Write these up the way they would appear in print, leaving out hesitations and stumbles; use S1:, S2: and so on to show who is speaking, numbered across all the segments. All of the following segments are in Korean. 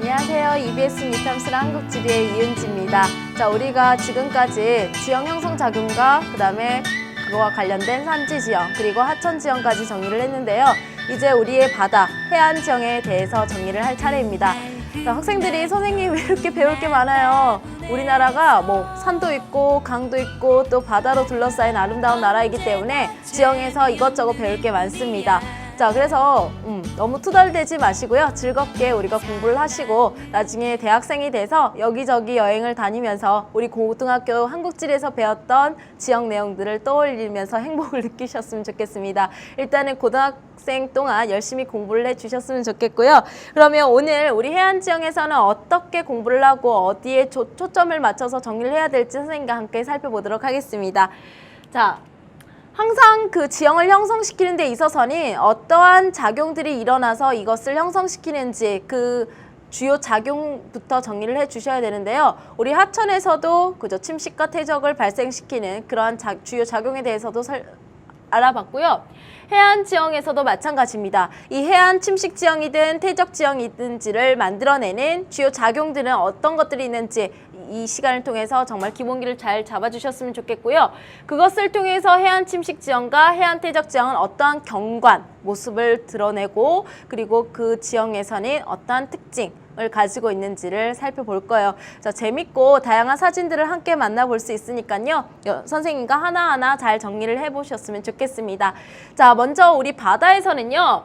S1: 안녕하세요. EBS 뉴탐스라 한국지리의 이은지입니다. 자, 우리가 지금까지 지형 형성 작용과 그다음에 그거와 관련된 산지 지형 그리고 하천 지형까지 정리를 했는데요. 이제 우리의 바다, 해안 지형에 대해서 정리를 할 차례입니다. 자, 학생들이 선생님 왜 이렇게 배울 게 많아요? 우리나라가 뭐 산도 있고 강도 있고 또 바다로 둘러싸인 아름다운 나라이기 때문에 지형에서 이것저것 배울 게 많습니다. 자, 그래서 너무 투덜대지 마시고요. 즐겁게 우리가 공부를 하시고 나중에 대학생이 돼서 여기저기 여행을 다니면서 우리 고등학교 한국지리에서 배웠던 지역 내용들을 떠올리면서 행복을 느끼셨으면 좋겠습니다. 일단은 고등학생 동안 열심히 공부를 해주셨으면 좋겠고요. 그러면 오늘 우리 해안지형에서는 어떻게 공부를 하고 어디에 초점을 맞춰서 정리를 해야 될지 선생님과 함께 살펴보도록 하겠습니다. 자, 항상 그 지형을 형성시키는 데 있어서는 어떠한 작용들이 일어나서 이것을 형성시키는지 그 주요 작용부터 정리를 해 주셔야 되는데요. 우리 하천에서도 그저 침식과 퇴적을 발생시키는 그러한 주요 작용에 대해서도 알아봤고요. 해안 지형에서도 마찬가지입니다. 이 해안 침식 지형이든 퇴적 지형이든지를 만들어내는 주요 작용들은 어떤 것들이 있는지 이 시간을 통해서 정말 기본기를 잘 잡아주셨으면 좋겠고요. 그것을 통해서 해안 침식 지형과 해안 퇴적 지형은 어떠한 경관, 모습을 드러내고 그리고 그 지형에서는 어떠한 특징을 가지고 있는지를 살펴볼 거예요. 자, 재밌고 다양한 사진들을 함께 만나볼 수 있으니까요. 선생님과 하나하나 잘 정리를 해보셨으면 좋겠습니다. 자, 먼저 우리 바다에서는요.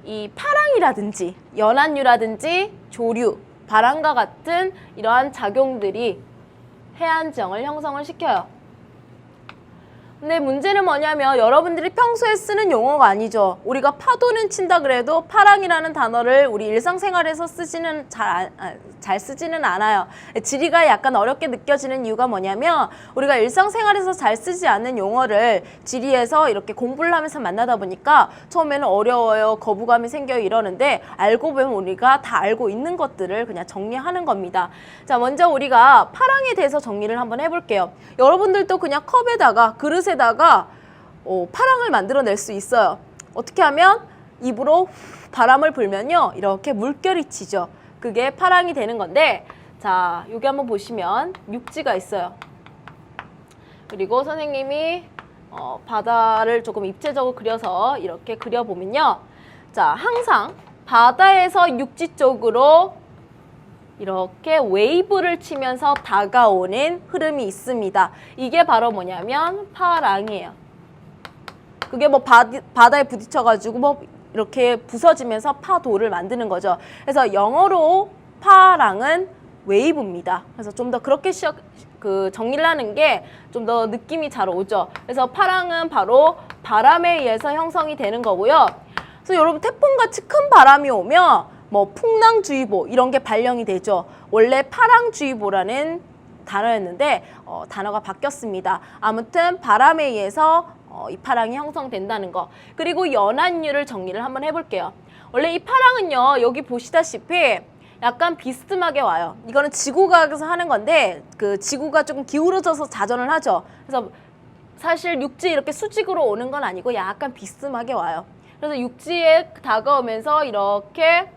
S1: 이 파랑이라든지 연안류라든지 조류, 바람과 같은 이러한 작용들이 해안지형을 형성을 시켜요. 근데 문제는 뭐냐면 여러분들이 평소에 쓰는 용어가 아니죠. 우리가 파도는 친다 그래도 파랑이라는 단어를 우리 일상생활에서 쓰지는 잘 쓰지는 않아요. 지리가 약간 어렵게 느껴지는 이유가 뭐냐면 우리가 일상생활에서 잘 쓰지 않는 용어를 지리에서 이렇게 공부를 하면서 만나다 보니까 처음에는 어려워요, 거부감이 생겨요 이러는데 알고 보면 우리가 다 알고 있는 것들을 그냥 정리하는 겁니다. 자, 먼저 우리가 파랑에 대해서 정리를 한번 해볼게요. 여러분들도 그냥 컵에다가 그릇에다가 파랑을 만들어낼 수 있어요. 어떻게 하면 입으로 바람을 불면요 이렇게 물결이 치죠. 그게 파랑이 되는 건데, 자, 여기 한번 보시면 육지가 있어요. 그리고 선생님이 바다를 조금 입체적으로 그려서 이렇게 그려보면요. 자, 항상 바다에서 육지 쪽으로 이렇게 웨이브를 치면서 다가오는 흐름이 있습니다. 이게 바로 뭐냐면 파랑이에요. 그게 뭐 바다에 부딪혀가지고 뭐 이렇게 부서지면서 파도를 만드는 거죠. 그래서 영어로 파랑은 웨이브입니다. 그래서 좀 더 그렇게 정리를 하는 게 좀 더 느낌이 잘 오죠. 그래서 파랑은 바로 바람에 의해서 형성이 되는 거고요. 그래서 여러분 태풍같이 큰 바람이 오면 뭐 풍랑주의보 이런 게 발령이 되죠. 원래 파랑주의보라는 단어였는데 단어가 바뀌었습니다. 아무튼 바람에 의해서 이 파랑이 형성된다는 거. 그리고 연안류를 정리를 한번 해볼게요. 원래 이 파랑은요 여기 보시다시피 약간 비스듬하게 와요. 이거는 지구과학에서 하는 건데 그 지구가 조금 기울어져서 자전을 하죠. 그래서 사실 육지 이렇게 수직으로 오는 건 아니고 약간 비스듬하게 와요. 그래서 육지에 다가오면서 이렇게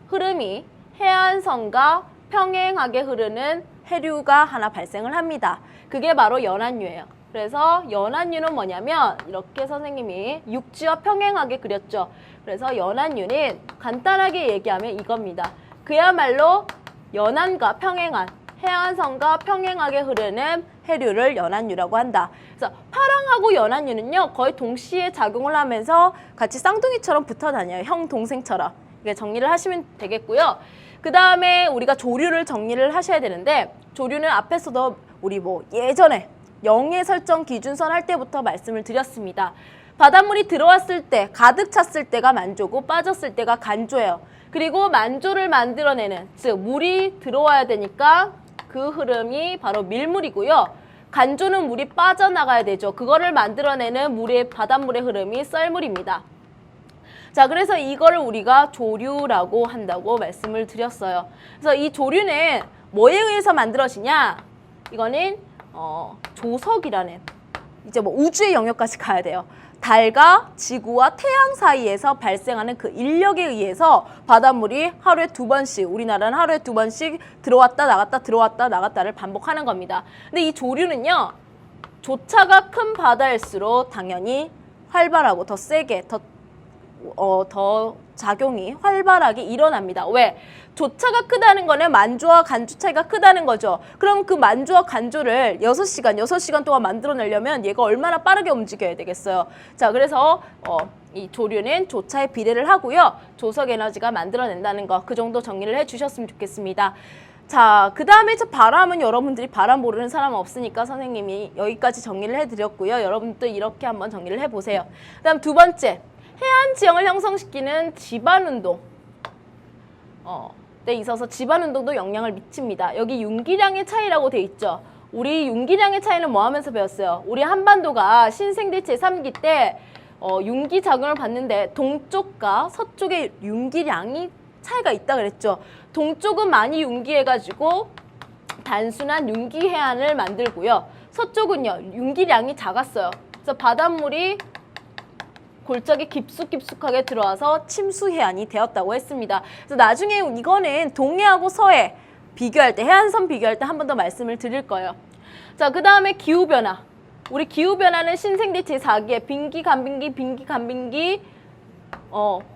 S1: 흐름이 해안선과 평행하게 흐르는 해류가 하나 발생을 합니다. 그게 바로 연안류예요. 그래서 연안류는 뭐냐면 이렇게 선생님이 육지와 평행하게 그렸죠. 그래서 연안류는 간단하게 얘기하면 이겁니다. 그야말로 연안과 평행한, 해안선과 평행하게 흐르는 해류를 연안류라고 한다. 그래서 파랑하고 연안류는요 거의 동시에 작용을 하면서 같이 쌍둥이처럼 붙어 다녀요. 형 동생처럼. 이게 정리를 하시면 되겠고요. 그 다음에 우리가 조류를 정리를 하셔야 되는데, 조류는 앞에서도 우리 뭐 예전에 영해 설정 기준선 할 때부터 말씀을 드렸습니다. 바닷물이 들어왔을 때, 가득 찼을 때가 만조고 빠졌을 때가 간조예요. 그리고 만조를 만들어내는, 즉 물이 들어와야 되니까 그 흐름이 바로 밀물이고요. 간조는 물이 빠져나가야 되죠. 그거를 만들어내는 바닷물의 흐름이 썰물입니다. 자, 그래서 이거를 우리가 조류라고 한다고 말씀을 드렸어요. 그래서 이 조류는 뭐에 의해서 만들어지냐? 이거는 조석이라는 이제 뭐 우주의 영역까지 가야 돼요. 달과 지구와 태양 사이에서 발생하는 그 인력에 의해서 바닷물이 하루에 2번씩, 우리나라는 하루에 2번씩 들어왔다 나갔다 들어왔다 나갔다를 반복하는 겁니다. 근데 이 조류는요, 조차가 큰 바다일수록 당연히 활발하고 더 세게, 더 작용이 활발하게 일어납니다. 왜? 조차가 크다는 거는 만조와 간조 차이가 크다는 거죠. 그럼 그 만조와 간조를 6시간 동안 만들어내려면 얘가 얼마나 빠르게 움직여야 되겠어요. 자, 그래서 이 조류는 조차에 비례를 하고요. 조석 에너지가 만들어낸다는 거, 그 정도 정리를 해주셨으면 좋겠습니다. 자, 그 다음에 바람은 여러분들이 바람 모르는 사람은 없으니까 선생님이 여기까지 정리를 해드렸고요. 여러분들 이렇게 한번 정리를 해보세요. 그 다음 두 번째, 해안 지형을 형성시키는 지반운동. 에 있어서 지반운동도 영향을 미칩니다. 여기 윤기량의 차이라고 돼 있죠. 우리 윤기량의 차이는 뭐 하면서 배웠어요? 우리 한반도가 신생대 제3기 때 윤기 작용을 받는데 동쪽과 서쪽의 윤기량이 차이가 있다 그랬죠. 동쪽은 많이 윤기해가지고 단순한 윤기 해안을 만들고요. 서쪽은요, 윤기량이 작았어요. 그래서 바닷물이 골짜기 깊숙하게 들어와서 침수 해안이 되었다고 했습니다. 그래서 나중에 이거는 동해하고 서해 비교할 때, 해안선 비교할 때 한 번 더 말씀을 드릴 거예요. 자, 그 다음에 기후변화. 우리 기후변화는 신생대 제4기에 빙기, 간빙기,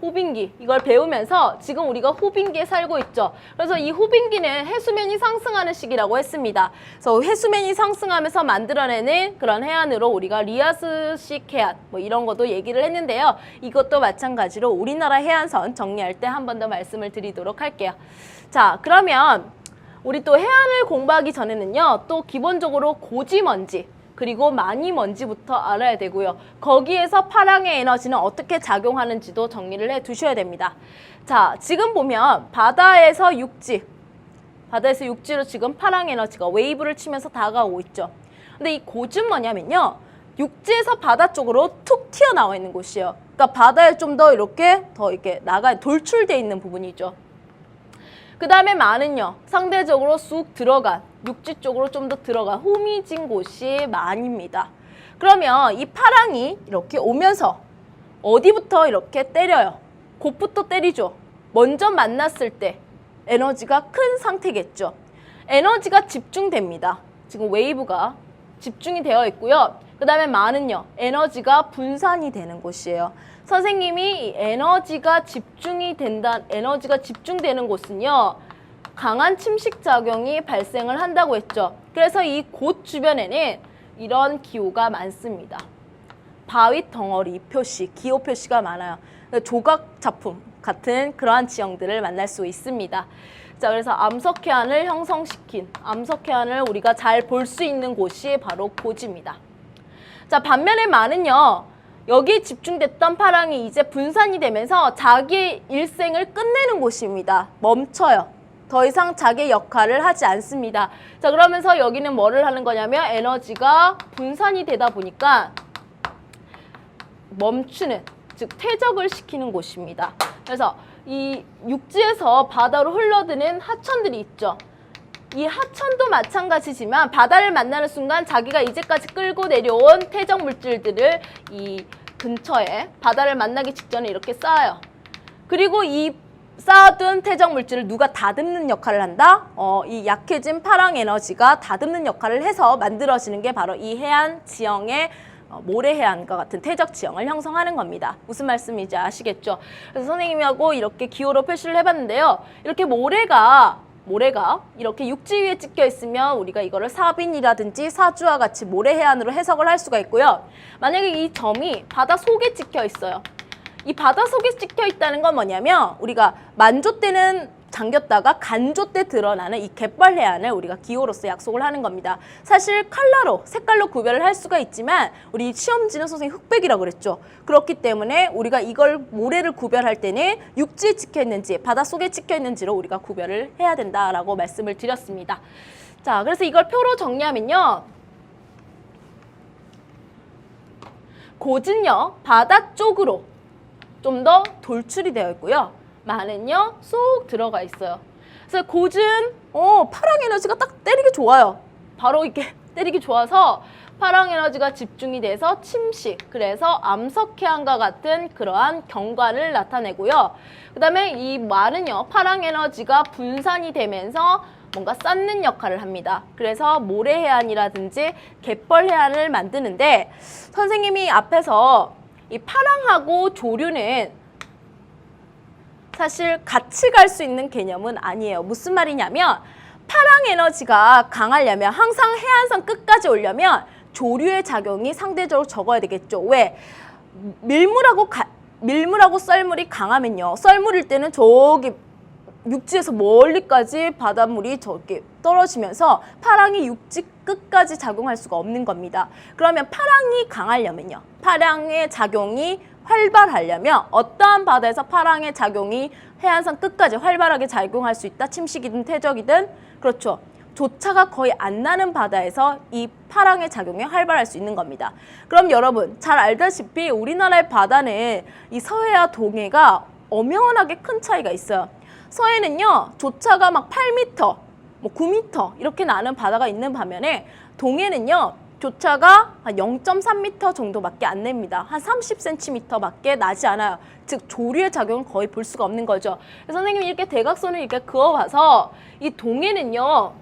S1: 호빙기, 이걸 배우면서 지금 우리가 호빙기에 살고 있죠. 그래서 이 호빙기는 해수면이 상승하는 시기라고 했습니다. 그래서 해수면이 상승하면서 만들어내는 그런 해안으로 우리가 리아스식 해안 뭐 이런 것도 얘기를 했는데요. 이것도 마찬가지로 우리나라 해안선 정리할 때 한 번 더 말씀을 드리도록 할게요. 자, 그러면 우리 또 해안을 공부하기 전에는요, 또 기본적으로 고지먼지 그리고 많이먼지부터 알아야 되고요. 거기에서 파랑의 에너지는 어떻게 작용하는지도 정리를 해 두셔야 됩니다. 자, 지금 보면 바다에서 육지로 지금 파랑 에너지가 웨이브를 치면서 다가오고 있죠. 근데 이 곳은 뭐냐면요, 육지에서 바다 쪽으로 툭 튀어나와 있는 곳이에요. 그러니까 바다에 좀 더 이렇게 돌출돼 있는 부분이죠. 그 다음에 많은요, 상대적으로 쑥 들어간, 육지 쪽으로 좀 더 들어간 호미진 곳이 많입니다. 그러면 이 파랑이 이렇게 오면서 어디부터 이렇게 때려요? 곳부터 때리죠. 먼저 만났을 때 에너지가 큰 상태겠죠. 에너지가 집중됩니다. 지금 웨이브가 집중이 되어 있고요. 그 다음에 많은요, 에너지가 분산이 되는 곳이에요. 선생님이 이 에너지가 집중되는 곳은요, 강한 침식 작용이 발생을 한다고 했죠. 그래서 이 곳 주변에는 이런 기호가 많습니다. 바위 덩어리 표시, 기호 표시가 많아요. 조각 작품 같은 그러한 지형들을 만날 수 있습니다. 자, 그래서 암석해안을 형성시킨, 암석해안을 우리가 잘 볼 수 있는 곳이 바로 고지입니다. 자, 반면에 많은요, 여기 집중됐던 파랑이 이제 분산이 되면서 자기의 일생을 끝내는 곳입니다. 멈춰요. 더 이상 자기의 역할을 하지 않습니다. 자, 그러면서 여기는 뭐를 하는 거냐면 에너지가 분산이 되다 보니까 멈추는, 즉 퇴적을 시키는 곳입니다. 그래서 이 육지에서 바다로 흘러드는 하천들이 있죠. 이 하천도 마찬가지지만 바다를 만나는 순간 자기가 이제까지 끌고 내려온 퇴적 물질들을 이 근처에 바다를 만나기 직전에 이렇게 쌓아요. 그리고 이 쌓아둔 퇴적 물질을 누가 다듬는 역할을 한다? 이 약해진 파랑 에너지가 다듬는 역할을 해서 만들어지는 게 바로 이 해안 지형의 모래해안과 같은 퇴적 지형을 형성하는 겁니다. 무슨 말씀인지 아시겠죠? 그래서 선생님하고 이렇게 기호로 표시를 해봤는데요. 이렇게 모래가 이렇게 육지 위에 찍혀 있으면 우리가 이거를 사빈이라든지 사주와 같이 모래해안으로 해석을 할 수가 있고요. 만약에 이 점이 바다 속에 찍혀 있어요. 이 바다 속에 찍혀 있다는 건 뭐냐면 우리가 만조 때는 잠겼다가 간조 때 드러나는 이 갯벌 해안을 우리가 기호로서 약속을 하는 겁니다. 사실 색깔로 구별을 할 수가 있지만 우리 시험지는 선생님 흑백이라고 그랬죠. 그렇기 때문에 우리가 이걸 모래를 구별할 때는 육지에 찍혀 있는지 바닷속에 찍혀 있는지로 우리가 구별을 해야 된다라고 말씀을 드렸습니다. 자, 그래서 이걸 표로 정리하면요. 고진요, 바다 쪽으로 좀 더 돌출이 되어 있고요. 많은요, 쏙 들어가 있어요. 그래서 고진, 파랑 에너지가 딱 때리기 좋아요. 바로 이렇게 때리기 좋아서 파랑 에너지가 집중이 돼서 침식, 그래서 암석해안과 같은 그러한 경관을 나타내고요. 그 다음에 이 말은요, 파랑 에너지가 분산이 되면서 뭔가 쌓는 역할을 합니다. 그래서 모래해안이라든지 갯벌해안을 만드는데, 선생님이 앞에서 이 파랑하고 조류는 사실 같이 갈 수 있는 개념은 아니에요. 무슨 말이냐면 파랑 에너지가 강하려면, 항상 해안선 끝까지 오려면 조류의 작용이 상대적으로 적어야 되겠죠. 왜? 밀물하고 썰물이 강하면요, 썰물일 때는 저기 육지에서 멀리까지 바닷물이 저기 떨어지면서 파랑이 육지 끝까지 작용할 수가 없는 겁니다. 그러면 파랑이 강하려면요, 파랑의 작용이 활발하려면 어떠한 바다에서 파랑의 작용이 해안선 끝까지 활발하게 작용할 수 있다? 침식이든 퇴적이든. 그렇죠. 조차가 거의 안 나는 바다에서 이 파랑의 작용이 활발할 수 있는 겁니다. 그럼 여러분 잘 알다시피 우리나라의 바다는 이 서해와 동해가 엄연하게 큰 차이가 있어요. 서해는요, 조차가 막 8m, 뭐 9m 이렇게 나는 바다가 있는 반면에 동해는요, 조차가 한 0.3m 정도밖에 안 냅니다. 한 30cm밖에 나지 않아요. 즉 조류의 작용을 거의 볼 수가 없는 거죠. 그래서 선생님이 이렇게 대각선을 이렇게 그어봐서 이 동해는요,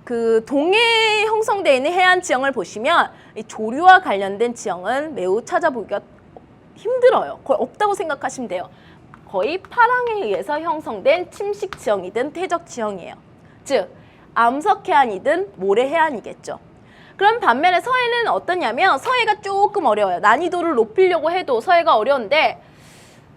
S1: 그 동해에 형성되어 있는 해안 지형을 보시면 이 조류와 관련된 지형은 매우 찾아보기가 힘들어요. 거의 없다고 생각하시면 돼요. 거의 파랑에 의해서 형성된 침식 지형이든 퇴적 지형이에요. 즉 암석해안이든 모래해안이겠죠. 그럼 반면에 서해는 어떠냐면 서해가 조금 어려워요. 난이도를 높이려고 해도 서해가 어려운데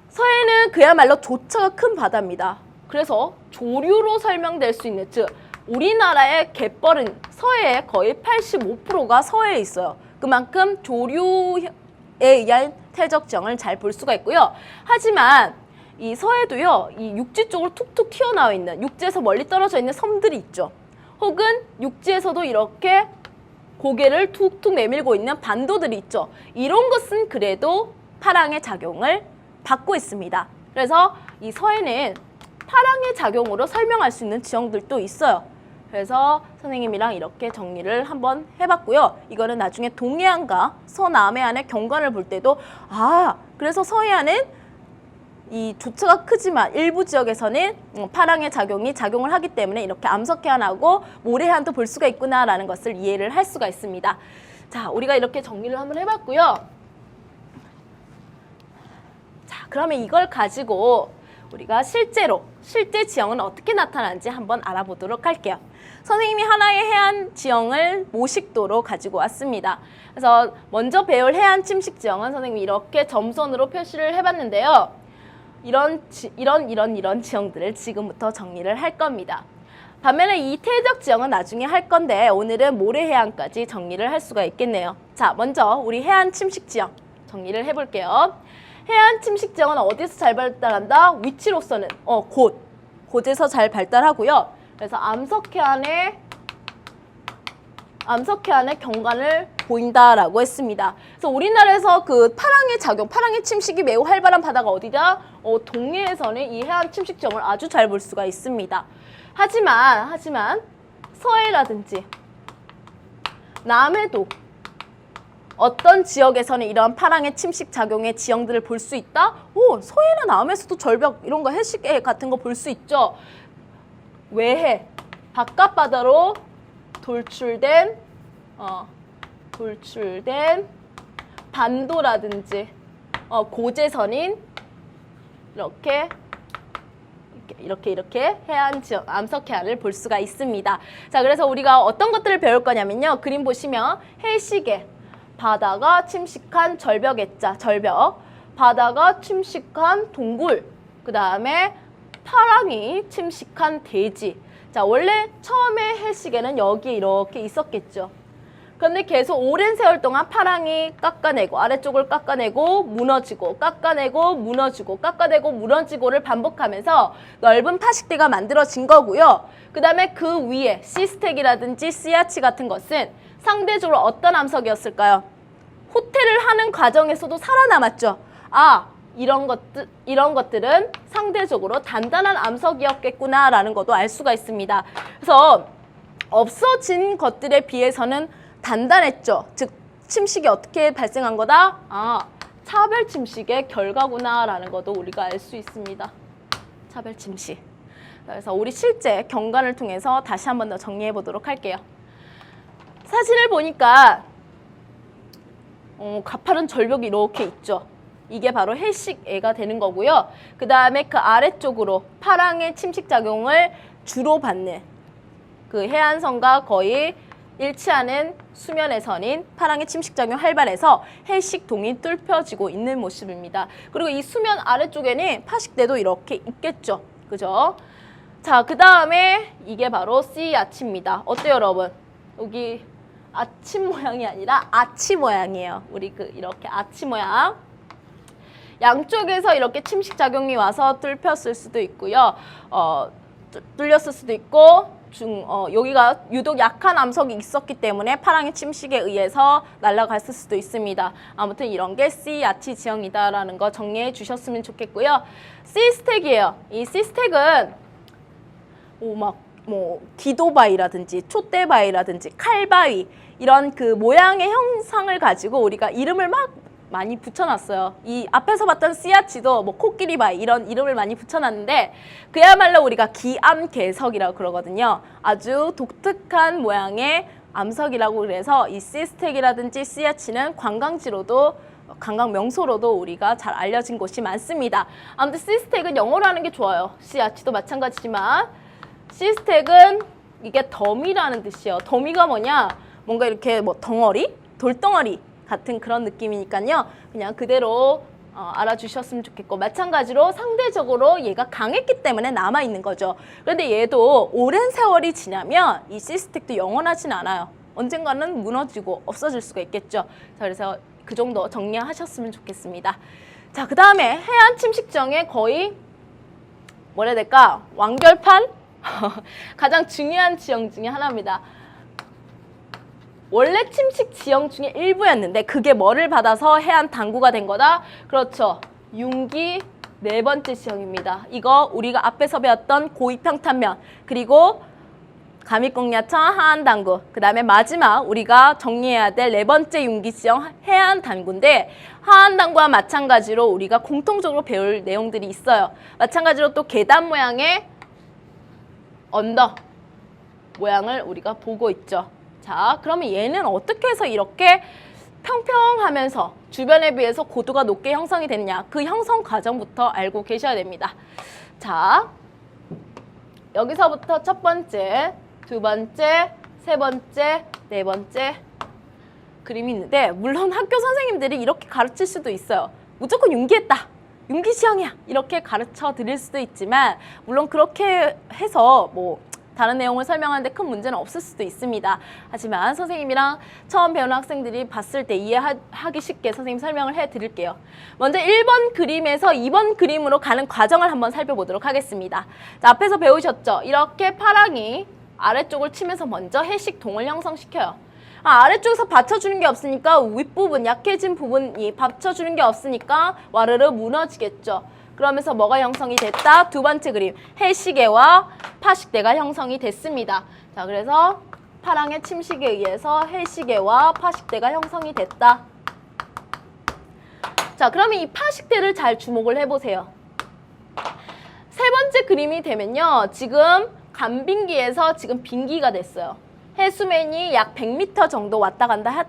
S1: 서해는 그야말로 조차가 큰 바다입니다. 그래서 조류로 설명될 수 있는, 즉 우리나라의 갯벌은 서해의 거의 85%가 서해에 있어요. 그만큼 조류에 의한 퇴적지형을 잘 볼 수가 있고요. 하지만 이 서해도요, 이 육지 쪽으로 툭툭 튀어나와 있는, 육지에서 멀리 떨어져 있는 섬들이 있죠. 혹은 육지에서도 이렇게 고개를 툭툭 내밀고 있는 반도들이 있죠. 이런 것은 그래도 파랑의 작용을 받고 있습니다. 그래서 이 서해는 파랑의 작용으로 설명할 수 있는 지형들도 있어요. 그래서 선생님이랑 이렇게 정리를 한번 해봤고요. 이거는 나중에 동해안과 서남해안의 경관을 볼 때도 그래서 서해안은 이 조차가 크지만 일부 지역에서는 파랑의 작용을 하기 때문에 이렇게 암석해안하고 모래해안도 볼 수가 있구나라는 것을 이해를 할 수가 있습니다. 자, 우리가 이렇게 정리를 한번 해봤고요. 자, 그러면 이걸 가지고 우리가 실제 지형은 어떻게 나타나는지 한번 알아보도록 할게요. 선생님이 하나의 해안 지형을 모식도로 가지고 왔습니다. 그래서 먼저 배울 해안 침식 지형은 선생님이 이렇게 점선으로 표시를 해봤는데요. 이런 지형들을 지금부터 정리를 할 겁니다. 반면에 이 퇴적 지형은 나중에 할 건데 오늘은 모래해안까지 정리를 할 수가 있겠네요. 자, 먼저 우리 해안 침식 지형 정리를 해볼게요. 해안 침식 지형은 어디서 잘 발달한다? 위치로서는 곳에서 잘 발달하고요. 그래서 암석해안의 경관을 보인다라고 했습니다. 그래서 우리나라에서 그 파랑의 침식이 매우 활발한 바다가 어디냐? 동해에서는 이 해안 침식 지형을 아주 잘 볼 수가 있습니다. 하지만 서해라든지 남해도 어떤 지역에서는 이런 파랑의 침식 작용의 지형들을 볼 수 있다? 서해나 남해에서도 절벽 이런 거 해시계 같은 거 볼 수 있죠. 외해, 바깥바다로 돌출된 반도라든지 고재선인 이렇게 해안 지역, 암석해안을 볼 수가 있습니다. 자, 그래서 우리가 어떤 것들을 배울 거냐면요. 그림 보시면 해시계, 바다가 침식한 절벽, 바다가 침식한 동굴, 그 다음에 파랑이 침식한 대지. 자, 원래 처음에 해시계는 여기 이렇게 있었겠죠. 그런데 계속 오랜 세월 동안 파랑이 깎아내고 아래쪽을 깎아내고 무너지고 깎아내고 무너지고 깎아내고 무너지고를 반복하면서 넓은 파식대가 만들어진 거고요. 그 다음에 그 위에 시스텍이라든지 씨아치 같은 것은 상대적으로 어떤 암석이었을까요? 호텔을 하는 과정에서도 살아남았죠. 이런 것들은 상대적으로 단단한 암석이었겠구나라는 것도 알 수가 있습니다. 그래서 없어진 것들에 비해서는 단단했죠. 즉 침식이 어떻게 발생한 거다? 차별 침식의 결과구나라는 것도 우리가 알 수 있습니다. 차별 침식. 그래서 우리 실제 경관을 통해서 다시 한 번 더 정리해 보도록 할게요. 사진을 보니까 가파른 절벽이 이렇게 있죠. 이게 바로 해식애가 되는 거고요. 그 다음에 그 아래쪽으로 파랑의 침식작용을 주로 받는 그 해안선과 거의 일치하는 수면해선인 파랑의 침식작용이 활발해서 해식동이 뚫혀지고 있는 모습입니다. 그리고 이 수면 아래쪽에는 파식대도 이렇게 있겠죠. 그죠? 자, 그 다음에 이게 바로 씨아치입니다. 어때요, 여러분? 여기 아침 모양이 아니라 아치 모양이에요. 우리 이렇게 아치 모양. 양쪽에서 이렇게 침식작용이 와서 뚫혔을 수도 있고요. 뚫렸을 수도 있고, 여기가 유독 약한 암석이 있었기 때문에 파랑의 침식에 의해서 날아갔을 수도 있습니다. 아무튼 이런 게 씨아치 지형이다라는 거 정리해 주셨으면 좋겠고요. 씨스택이에요. 이 씨스택은 기도바위라든지 촛대바위라든지 칼바위 이런 그 모양의 형상을 가지고 우리가 이름을 막 많이 붙여놨어요. 이 앞에서 봤던 씨아치도 코끼리바위 이런 이름을 많이 붙여놨는데 그야말로 우리가 기암괴석이라고 그러거든요. 아주 독특한 모양의 암석이라고 그래서 이 씨스택이라든지 씨아치는 관광지로도 관광 명소로도 우리가 잘 알려진 곳이 많습니다. 아무튼 씨스택은 영어로 하는 게 좋아요. 씨아치도 마찬가지지만 씨스택은 이게 덤이라는 뜻이에요. 덤이가 뭐냐? 뭔가 이렇게 덩어리? 돌덩어리 같은 그런 느낌이니까요. 그냥 그대로 알아주셨으면 좋겠고 마찬가지로 상대적으로 얘가 강했기 때문에 남아있는 거죠. 그런데 얘도 오랜 세월이 지나면 이 씨스택도 영원하진 않아요. 언젠가는 무너지고 없어질 수가 있겠죠. 자, 그래서 그 정도 정리하셨으면 좋겠습니다. 자, 그 다음에 해안 침식정의 거의 뭐라 해야 될까? 완결판? 가장 중요한 지형 중에 하나입니다. 원래 침식 지형 중에 일부였는데 그게 뭐를 받아서 해안 당구가 된 거다? 그렇죠. 융기 네 번째 지형입니다. 이거 우리가 앞에서 배웠던 고위평탄면 그리고 감익공야천 하안당구 그 다음에 마지막 우리가 정리해야 될 네 번째 융기 지형 해안당구인데 하안당구와 마찬가지로 우리가 공통적으로 배울 내용들이 있어요. 마찬가지로 또 계단 모양의 언덕 모양을 우리가 보고 있죠. 자, 그러면 얘는 어떻게 해서 이렇게 평평하면서 주변에 비해서 고도가 높게 형성이 되느냐 그 형성 과정부터 알고 계셔야 됩니다. 자, 여기서부터 첫 번째, 두 번째, 세 번째, 네 번째 그림이 있는데 물론 학교 선생님들이 이렇게 가르칠 수도 있어요. 무조건 융기했다. 융기지형이야. 이렇게 가르쳐 드릴 수도 있지만 물론 그렇게 해서 다른 내용을 설명하는데 큰 문제는 없을 수도 있습니다. 하지만 선생님이랑 처음 배우는 학생들이 봤을 때 이해하기 쉽게 선생님 설명을 해드릴게요. 먼저 1번 그림에서 2번 그림으로 가는 과정을 한번 살펴보도록 하겠습니다. 자, 앞에서 배우셨죠? 이렇게 파랑이 아래쪽을 치면서 먼저 해식동을 형성시켜요. 아래쪽에서 받쳐주는 게 없으니까 윗부분, 약해진 부분이 받쳐주는 게 없으니까 와르르 무너지겠죠. 그러면서 뭐가 형성이 됐다? 두 번째 그림, 해식애와 파식대가 형성이 됐습니다. 자, 그래서 파랑의 침식에 의해서 해식애와 파식대가 형성이 됐다. 자, 그러면 이 파식대를 잘 주목을 해보세요. 세 번째 그림이 되면요. 지금 간빙기에서 지금 빙기가 됐어요. 해수면이 약 100m 정도 왔다 간다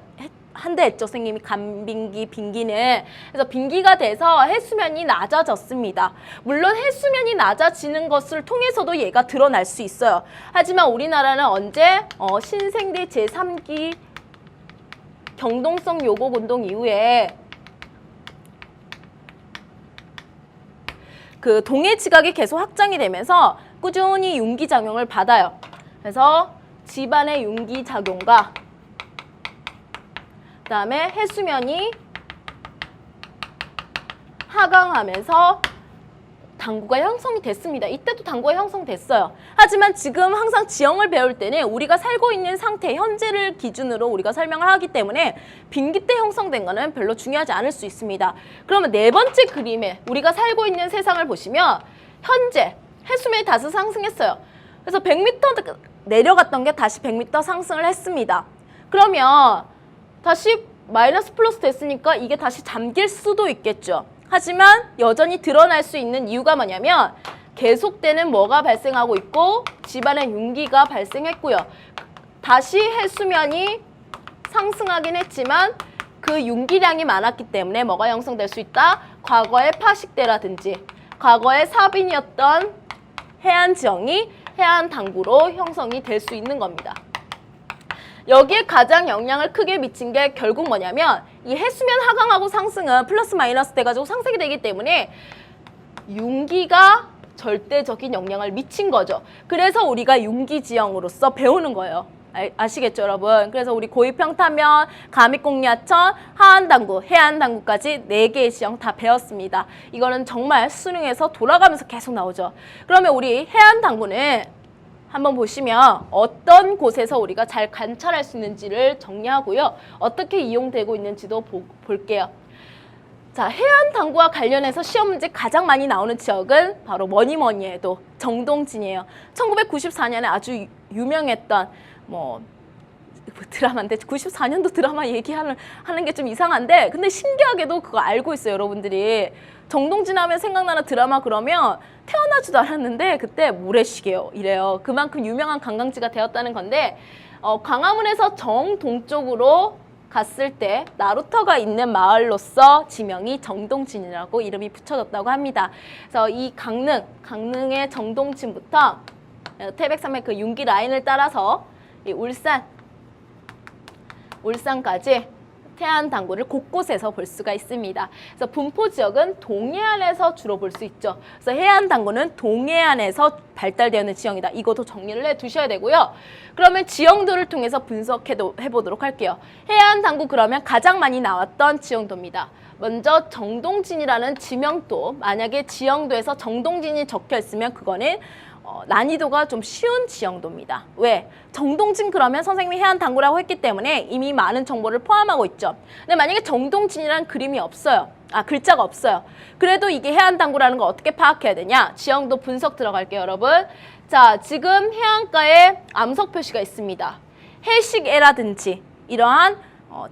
S1: 한다 했죠, 선생님이 간빙기, 빙기는. 그래서 빙기가 돼서 해수면이 낮아졌습니다. 물론 해수면이 낮아지는 것을 통해서도 얘가 드러날 수 있어요. 하지만 우리나라는 언제? 신생대 제3기 경동성 요곡 운동 이후에 그 동해 지각이 계속 확장이 되면서 꾸준히 융기작용을 받아요. 그래서 지반의 융기작용과 그 다음에 해수면이 하강하면서 당구가 형성이 됐습니다. 이때도 당구가 형성됐어요. 하지만 지금 항상 지형을 배울 때는 우리가 살고 있는 상태, 현재를 기준으로 우리가 설명을 하기 때문에 빙기 때 형성된 거는 별로 중요하지 않을 수 있습니다. 그러면 네 번째 그림에 우리가 살고 있는 세상을 보시면 현재 해수면이 다소 상승했어요. 그래서 100m 내려갔던 게 다시 100m 상승을 했습니다. 그러면 다시 마이너스 플러스 됐으니까 이게 다시 잠길 수도 있겠죠. 하지만 여전히 드러날 수 있는 이유가 뭐냐면 계속되는 뭐가 발생하고 있고 집안에 윤기가 발생했고요. 다시 해수면이 상승하긴 했지만 그 윤기량이 많았기 때문에 뭐가 형성될 수 있다? 과거의 파식대라든지 과거의 사빈이었던 해안 지형이 해안 당구로 형성이 될 수 있는 겁니다. 여기에 가장 영향을 크게 미친 게 결국 뭐냐면 이 해수면 하강하고 상승은 플러스 마이너스 돼가지고 상승이 되기 때문에 윤기가 절대적인 영향을 미친 거죠. 그래서 우리가 윤기 지형으로서 배우는 거예요. 아시겠죠, 여러분? 그래서 우리 고위평타면, 감익공야천, 하안당구, 해안당구까지 4개의 지형 다 배웠습니다. 이거는 정말 수능에서 돌아가면서 계속 나오죠. 그러면 우리 해안당구는 한번 보시면 어떤 곳에서 우리가 잘 관찰할 수 있는지를 정리하고요. 어떻게 이용되고 있는지도 볼게요. 자, 해안당구와 관련해서 시험 문제 가장 많이 나오는 지역은 바로 뭐니 해도 정동진이에요. 1994년에 아주 유명했던 드라마인데 94년도 드라마 얘기하는 게 좀 이상한데 근데 신기하게도 그거 알고 있어요, 여러분들이. 정동진 하면 생각나는 드라마 그러면 태어나지도 않았는데 그때 모래시계요 이래요. 그만큼 유명한 관광지가 되었다는 건데 광화문에서 정동쪽으로 갔을 때 나루터가 있는 마을로서 지명이 정동진이라고 이름이 붙여졌다고 합니다. 그래서 이 강릉의 정동진부터 태백산맥 그 윤기 라인을 따라서 이 울산까지 해안당구를 곳곳에서 볼 수가 있습니다. 그래서 분포 지역은 동해안에서 주로 볼 수 있죠. 그래서 해안당구는 동해안에서 발달되는 지형이다. 이것도 정리를 해두셔야 되고요. 그러면 지형도를 통해서 분석해보도록 할게요. 해안당구 그러면 가장 많이 나왔던 지형도입니다. 먼저 정동진이라는 지명도, 만약에 지형도에서 정동진이 적혀 있으면 그거는 난이도가 좀 쉬운 지형도입니다. 왜? 정동진 그러면 선생님이 해안당구라고 했기 때문에 이미 많은 정보를 포함하고 있죠. 근데 만약에 정동진이라는 그림이 없어요. 글자가 없어요. 그래도 이게 해안당구라는 걸 어떻게 파악해야 되냐? 지형도 분석 들어갈게요, 여러분. 자, 지금 해안가에 암석 표시가 있습니다. 해식애라든지 이러한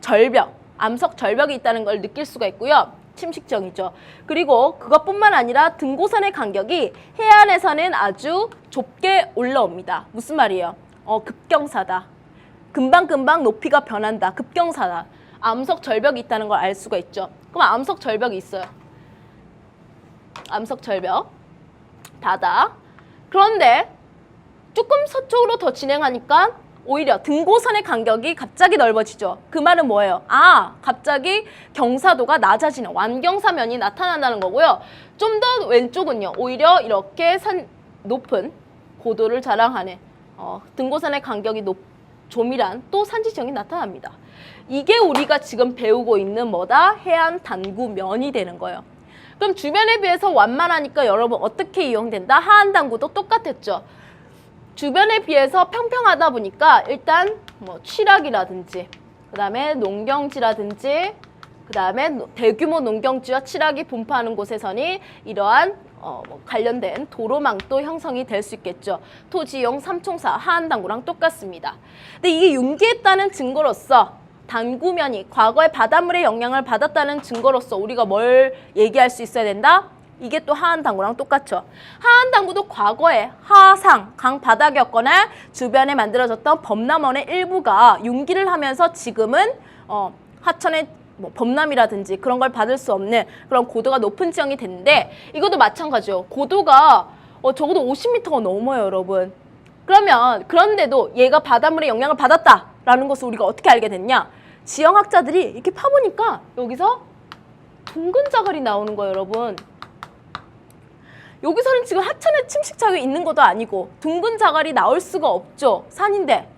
S1: 절벽, 암석 절벽이 있다는 걸 느낄 수가 있고요. 침식정이죠. 그리고 그것뿐만 아니라 등고선의 간격이 해안에서는 아주 좁게 올라옵니다. 무슨 말이에요? 급경사다. 금방금방 높이가 변한다. 급경사다. 암석 절벽이 있다는 걸 알 수가 있죠. 그럼 암석 절벽이 있어요. 암석 절벽. 바다. 그런데 조금 서쪽으로 더 진행하니까 오히려 등고선의 간격이 갑자기 넓어지죠. 그 말은 뭐예요? 갑자기 경사도가 낮아지는 완경사면이 나타난다는 거고요. 좀 더 왼쪽은요. 오히려 이렇게 높은 고도를 자랑하는 등고선의 간격이 조밀한 또 산지지형이 나타납니다. 이게 우리가 지금 배우고 있는 뭐다? 해안 당구면이 되는 거예요. 그럼 주변에 비해서 완만하니까 여러분 어떻게 이용된다? 하안 당구도 똑같았죠. 주변에 비해서 평평하다 보니까 일단 취락이라든지 그다음에 농경지라든지 그다음에 대규모 농경지와 취락이 분포하는 곳에서는 이러한 관련된 도로망도 형성이 될 수 있겠죠. 토지용 삼총사 하안당구랑 똑같습니다. 근데 이게 융기했다는 증거로서 당구면이 과거에 바닷물의 영향을 받았다는 증거로서 우리가 뭘 얘기할 수 있어야 된다? 이게 또 하안당구랑 똑같죠. 하안당구도 과거에 하상, 강 바닥이었거나 주변에 만들어졌던 범람원의 일부가 융기를 하면서 지금은 하천의 범람이라든지 그런 걸 받을 수 없는 그런 고도가 높은 지형이 됐는데 이것도 마찬가지요. 고도가 적어도 50m가 넘어요, 여러분. 그런데도 얘가 바닷물의 영향을 받았다라는 것을 우리가 어떻게 알게 됐냐? 지형학자들이 이렇게 파보니까 여기서 둥근 자갈이 나오는 거예요, 여러분. 여기서는 지금 하천에 침식작용이 있는 것도 아니고 둥근 자갈이 나올 수가 없죠. 산인데.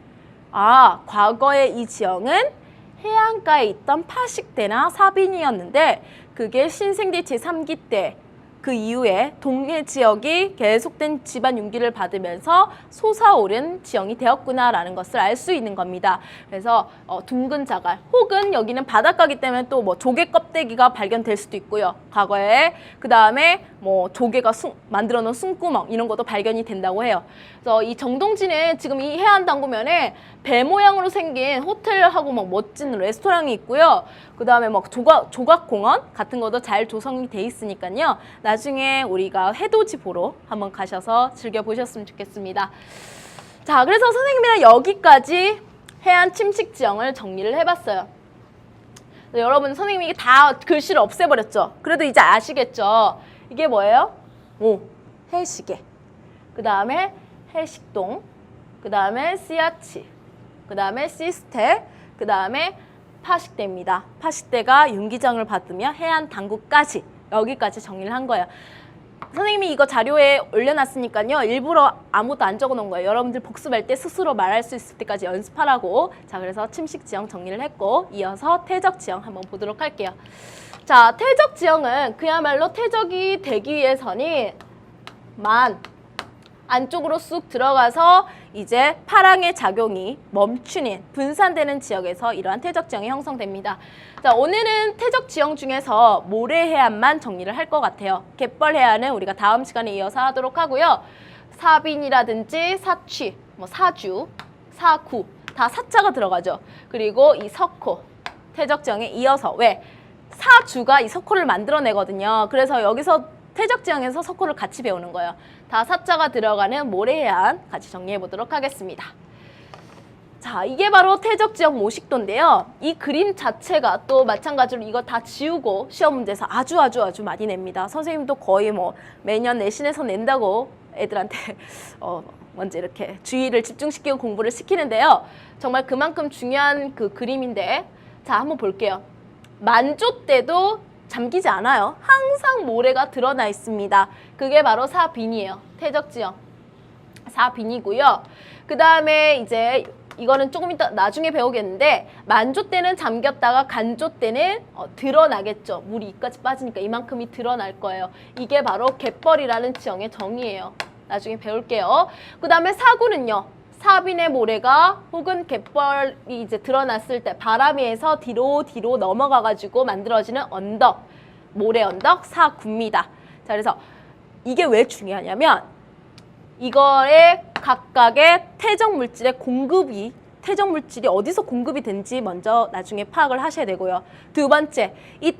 S1: 과거에 이 지형은 해안가에 있던 파식대나 사빈이었는데 그게 신생대 제3기 때 그 이후에 동해 지역이 계속된 지반 융기를 받으면서 솟아오른 지형이 되었구나라는 것을 알 수 있는 겁니다. 그래서 둥근 자갈 혹은 여기는 바닷가기 때문에 또 뭐 조개 껍데기가 발견될 수도 있고요. 과거에 그 다음에 뭐 조개가 만들어 놓은 숨구멍 이런 것도 발견이 된다고 해요. 그래서 이 정동진은 지금 이 해안 당구면에 배 모양으로 생긴 호텔하고 막 멋진 레스토랑이 있고요. 그 다음에 막 조각공원 같은 것도 잘 조성이 돼 있으니까요. 나중에 우리가 해돋이 보러 한번 가셔서 즐겨보셨으면 좋겠습니다. 자, 그래서 선생님이랑 여기까지 해안 침식 지형을 정리를 해봤어요. 여러분, 선생님이 이게 다 글씨를 없애버렸죠? 그래도 이제 아시겠죠? 이게 뭐예요? 해시계. 그 다음에 해식동. 그 다음에 씨앗치. 그 다음에 시스테. 그 다음에 파식대입니다. 파식대가 융기장을 받으며 해안 당구까지 여기까지 정리를 한 거예요. 선생님이 이거 자료에 올려놨으니까요. 일부러 아무것도 안 적어놓은 거예요. 여러분들 복습할 때 스스로 말할 수 있을 때까지 연습하라고. 자, 그래서 침식 지형 정리를 했고 이어서 퇴적 지형 한번 보도록 할게요. 자, 퇴적 지형은 그야말로 퇴적이 되기 위해서는 안쪽으로 쑥 들어가서 이제 파랑의 작용이 멈추는 분산되는 지역에서 이러한 퇴적 지형이 형성됩니다. 자, 오늘은 퇴적 지형 중에서 모래 해안만 정리를 할 것 같아요. 갯벌 해안은 우리가 다음 시간에 이어서 하도록 하고요. 사빈이라든지 사취, 뭐 사주, 사구 다 사자가 들어가죠. 그리고 이 석호 퇴적 지형에 이어서 왜? 사주가 이 석호를 만들어내거든요. 그래서 여기서 퇴적 지형에서 석호를 같이 배우는 거예요. 다 사자가 들어가는 모래해안 같이 정리해 보도록 하겠습니다. 자, 이게 바로 퇴적 지형 모식도인데요. 이 그림 자체가 또 마찬가지로 이거 다 지우고 시험 문제에서 아주 많이 냅니다. 선생님도 거의 뭐 매년 내신에서 낸다고 애들한테 먼저 이렇게 주의를 집중시키고 공부를 시키는데요. 정말 그만큼 중요한 그 그림인데, 자, 한번 볼게요. 만조 때도 잠기지 않아요. 항상 모래가 드러나 있습니다. 그게 바로 사빈이에요. 퇴적 지형. 사빈이고요. 그 다음에 이제 이거는 조금 이따 나중에 배우겠는데 만조 때는 잠겼다가 간조 때는 드러나겠죠. 물이 이까지 빠지니까 이만큼이 드러날 거예요. 이게 바로 갯벌이라는 지형의 정의예요. 나중에 배울게요. 그 다음에 사구는요. 사빈의 모래가 혹은 갯벌이 이제 드러났을 때 바람이 해서 뒤로 넘어가가지고 만들어지는 언덕, 모래 언덕, 사구입니다. 자, 그래서 이게 왜 중요하냐면 이거의 각각의 퇴적 물질의 퇴적 물질이 어디서 공급이 된지 먼저 나중에 파악을 하셔야 되고요. 두 번째, 이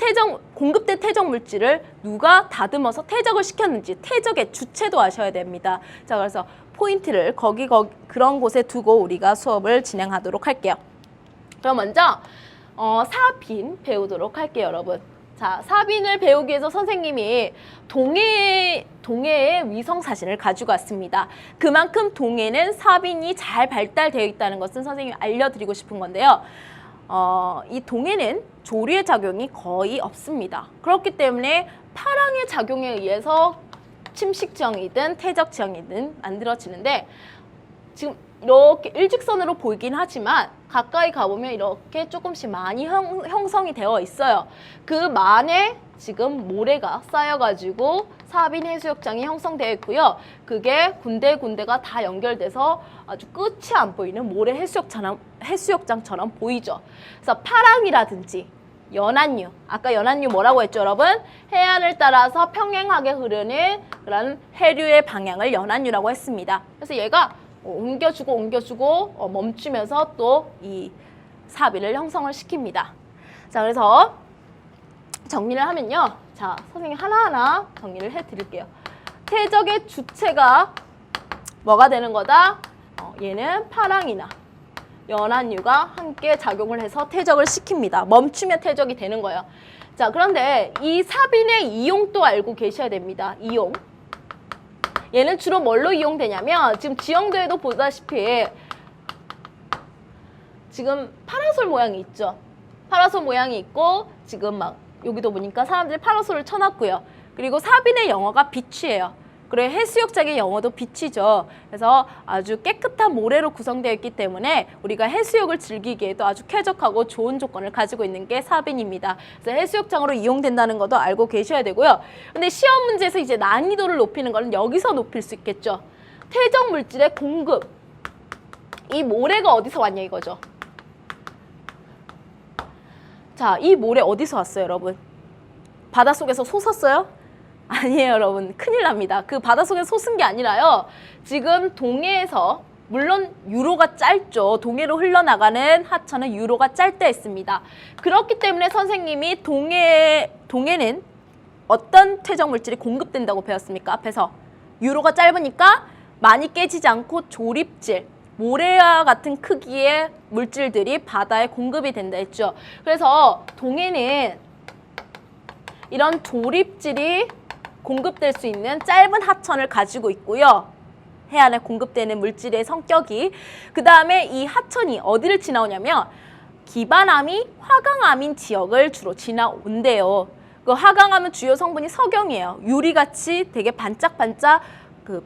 S1: 공급된 퇴적 물질을 누가 다듬어서 퇴적을 시켰는지 퇴적의 주체도 아셔야 됩니다. 자, 그래서 포인트를 그런 곳에 두고 우리가 수업을 진행하도록 할게요. 그럼 먼저 사빈 배우도록 할게요, 여러분. 자, 사빈을 배우기 위해서 선생님이 동해의 위성 사진을 가지고 왔습니다. 그만큼 동해는 사빈이 잘 발달되어 있다는 것은 선생님이 알려드리고 싶은 건데요. 이 동해는 조류의 작용이 거의 없습니다. 그렇기 때문에 파랑의 작용에 의해서 침식지형이든 퇴적지형이든 만들어지는데 지금 이렇게 일직선으로 보이긴 하지만 가까이 가보면 이렇게 조금씩 많이 형성이 되어 있어요. 그 만에 지금 모래가 쌓여가지고 사빈 해수욕장이 형성되어 있고요. 그게 군데군데가 다 연결돼서 아주 끝이 안 보이는 모래 해수욕장처럼 보이죠. 그래서 파랑이라든지 연안류, 아까 연안류 뭐라고 했죠, 여러분? 해안을 따라서 평행하게 흐르는 그런 해류의 방향을 연안류라고 했습니다. 그래서 얘가 옮겨주고 멈추면서 또 이 사비를 형성을 시킵니다. 자, 그래서 정리를 하면요. 자, 선생님 하나하나 정리를 해드릴게요. 퇴적의 주체가 뭐가 되는 거다? 얘는 파랑이나 연안류가 함께 작용을 해서 퇴적을 시킵니다. 멈추면 퇴적이 되는 거예요. 자, 그런데 이 사빈의 이용도 알고 계셔야 됩니다. 이용. 얘는 주로 뭘로 이용되냐면 지금 지형도에도 보다시피 지금 파라솔 모양이 있죠. 파라솔 모양이 있고 지금 막 여기도 보니까 사람들이 파라솔을 쳐놨고요. 그리고 사빈의 영어가 비치예요. 그래 해수욕장의 영어도 비치죠. 그래서 아주 깨끗한 모래로 구성되어 있기 때문에 우리가 해수욕을 즐기기에도 아주 쾌적하고 좋은 조건을 가지고 있는 게 사빈입니다. 그래서 해수욕장으로 이용된다는 것도 알고 계셔야 되고요. 근데 시험 문제에서 이제 난이도를 높이는 거는 여기서 높일 수 있겠죠. 퇴적 물질의 공급. 이 모래가 어디서 왔냐 이거죠. 자, 이 모래 어디서 왔어요, 여러분? 바닷속에서 솟았어요? 아니에요, 여러분. 큰일 납니다. 그 바닷속에 솟은 게 아니라요. 지금 동해에서 물론 유로가 짧죠. 동해로 흘러나가는 하천은 유로가 짧다 했습니다. 그렇기 때문에 선생님이 동해는 어떤 퇴적 물질이 공급된다고 배웠습니까? 앞에서 유로가 짧으니까 많이 깨지지 않고 조립질, 모래와 같은 크기의 물질들이 바다에 공급이 된다 했죠. 그래서 동해는 이런 조립질이 공급될 수 있는 짧은 하천을 가지고 있고요. 해안에 공급되는 물질의 성격이. 그 다음에 이 하천이 어디를 지나오냐면 기반암이 화강암인 지역을 주로 지나온대요. 그 화강암은 주요 성분이 석영이에요. 유리같이 되게 반짝반짝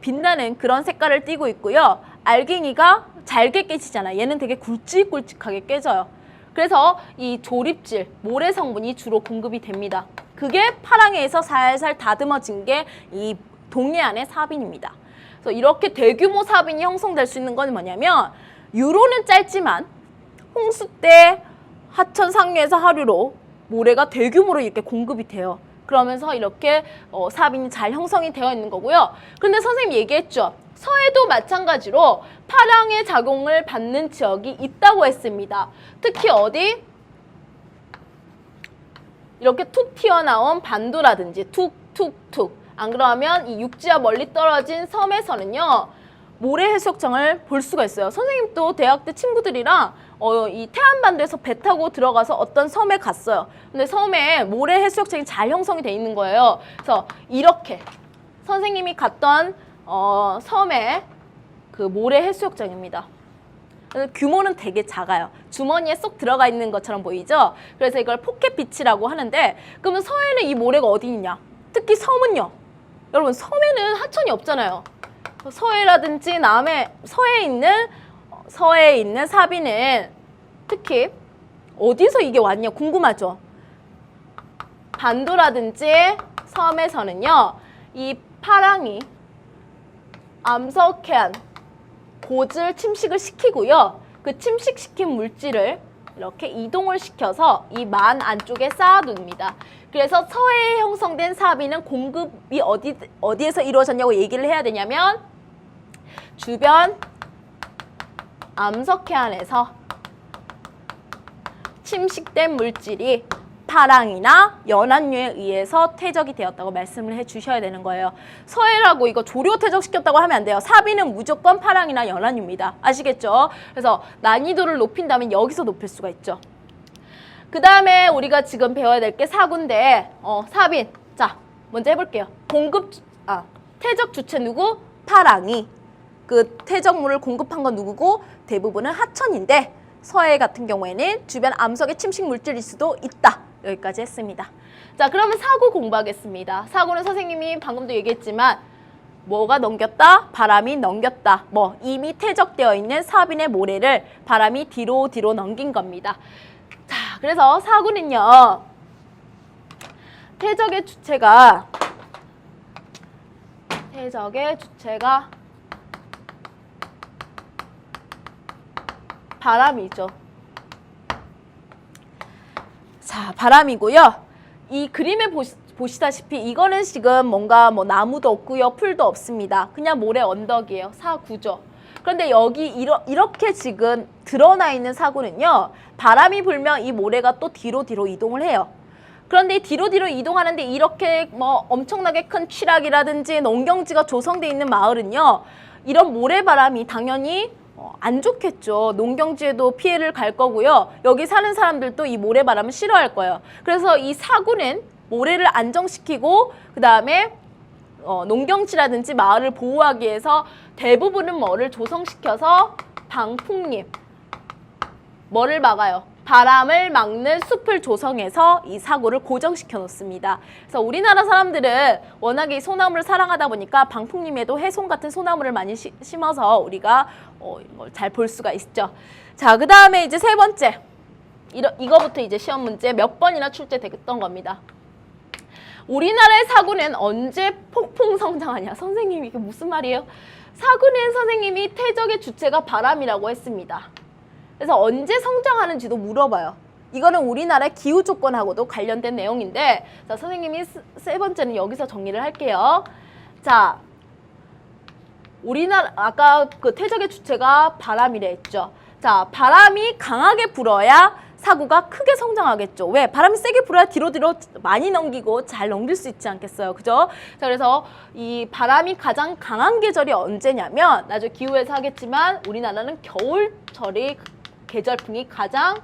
S1: 빛나는 그런 색깔을 띠고 있고요. 알갱이가 잘게 깨지잖아. 얘는 되게 굵직굵직하게 깨져요. 그래서 이 조립질, 모래 성분이 주로 공급이 됩니다. 그게 파랑해에서 살살 다듬어진 게 이 동해안의 사빈입니다. 그래서 이렇게 대규모 사빈이 형성될 수 있는 건 뭐냐면 유로는 짧지만 홍수 때 하천 상류에서 하류로 모래가 대규모로 이렇게 공급이 돼요. 그러면서 이렇게 사빈이 잘 형성이 되어 있는 거고요. 그런데 선생님이 얘기했죠. 서해도 마찬가지로 파랑의 작용을 받는 지역이 있다고 했습니다. 특히 어디? 이렇게 툭 튀어나온 반도라든지 툭툭툭. 안 그러면 이 육지와 멀리 떨어진 섬에서는요. 모래 해수욕장을 볼 수가 있어요. 선생님도 대학 때 친구들이랑 이 태안반도에서 배 타고 들어가서 어떤 섬에 갔어요. 근데 섬에 모래 해수욕장이 잘 형성이 돼 있는 거예요. 그래서 이렇게 선생님이 갔던 섬의 그 모래 해수욕장입니다. 규모는 되게 작아요. 주머니에 쏙 들어가 있는 것처럼 보이죠? 그래서 이걸 포켓비치라고 하는데 그러면 서해는 이 모래가 어디 있냐? 특히 섬은요. 여러분 섬에는 하천이 없잖아요. 서해라든지 서해에 있는 사비는 특히 어디서 이게 왔냐 궁금하죠? 반도라든지 섬에서는요. 이 파랑이 암석해안 고질 침식을 시키고요. 그 침식시킨 물질을 이렇게 이동을 시켜서 이 만 안쪽에 쌓아둡니다. 그래서 서해에 형성된 사비는 공급이 어디에서 이루어졌냐고 얘기를 해야 되냐면 주변 암석해안에서 침식된 물질이 파랑이나 연안류에 의해서 퇴적이 되었다고 말씀을 해주셔야 되는 거예요. 서해라고 이거 조류 퇴적시켰다고 하면 안 돼요. 사비는 무조건 파랑이나 연안류입니다. 아시겠죠? 그래서 난이도를 높인다면 여기서 높일 수가 있죠. 그 다음에 우리가 지금 배워야 될 게 사구인데 사빈. 자, 먼저 해볼게요. 퇴적 주체 누구? 파랑이. 그 퇴적물을 공급한 건 누구고? 대부분은 하천인데 서해 같은 경우에는 주변 암석의 침식 물질일 수도 있다. 여기까지 했습니다. 자, 그러면 사구 공부하겠습니다. 사구는 선생님이 방금도 얘기했지만 뭐가 넘겼다? 바람이 넘겼다. 이미 퇴적되어 있는 사빈의 모래를 바람이 뒤로 넘긴 겁니다. 자, 그래서 사구는요. 퇴적의 주체가 바람이죠. 자, 바람이고요. 이 그림에 보시다시피 이거는 지금 뭔가 나무도 없고요. 풀도 없습니다. 그냥 모래 언덕이에요. 사구죠. 그런데 여기 이렇게 지금 드러나 있는 사구는요. 바람이 불면 이 모래가 또 뒤로 이동을 해요. 그런데 뒤로 이동하는데 이렇게 엄청나게 큰 취락이라든지 농경지가 조성돼 있는 마을은요. 이런 모래바람이 당연히 안 좋겠죠. 농경지에도 피해를 갈 거고요. 여기 사는 사람들도 이 모래바람을 싫어할 거예요. 그래서 이 사구는 모래를 안정시키고 그 다음에 농경지라든지 마을을 보호하기 위해서 대부분은 뭐를 조성시켜서 방풍림, 뭐를 막아요? 바람을 막는 숲을 조성해서 이 사고를 고정시켜 놓습니다. 그래서 우리나라 사람들은 워낙에 이 소나무를 사랑하다 보니까 방풍림에도 해송 같은 소나무를 많이 심어서 우리가 이런 걸 잘 볼 수가 있죠. 자, 그 다음에 이제 세 번째. 이거부터 이제 시험 문제 몇 번이나 출제됐던 겁니다. 우리나라의 사구는 언제 폭풍 성장하냐? 선생님, 이게 무슨 말이에요? 사구는 선생님이 태적의 주체가 바람이라고 했습니다. 그래서 언제 성장하는지도 물어봐요. 이거는 우리나라의 기후 조건하고도 관련된 내용인데, 자, 선생님이 세 번째는 여기서 정리를 할게요. 자, 우리나라 아까 그 태적의 주체가 바람이라 했죠. 자, 바람이 강하게 불어야 사구가 크게 성장하겠죠. 왜? 바람이 세게 불어야 뒤로 많이 넘기고 잘 넘길 수 있지 않겠어요. 그죠? 자, 그래서 이 바람이 가장 강한 계절이 언제냐면, 나중에 기후에서 하겠지만 우리나라는 겨울철이 계절풍이 가장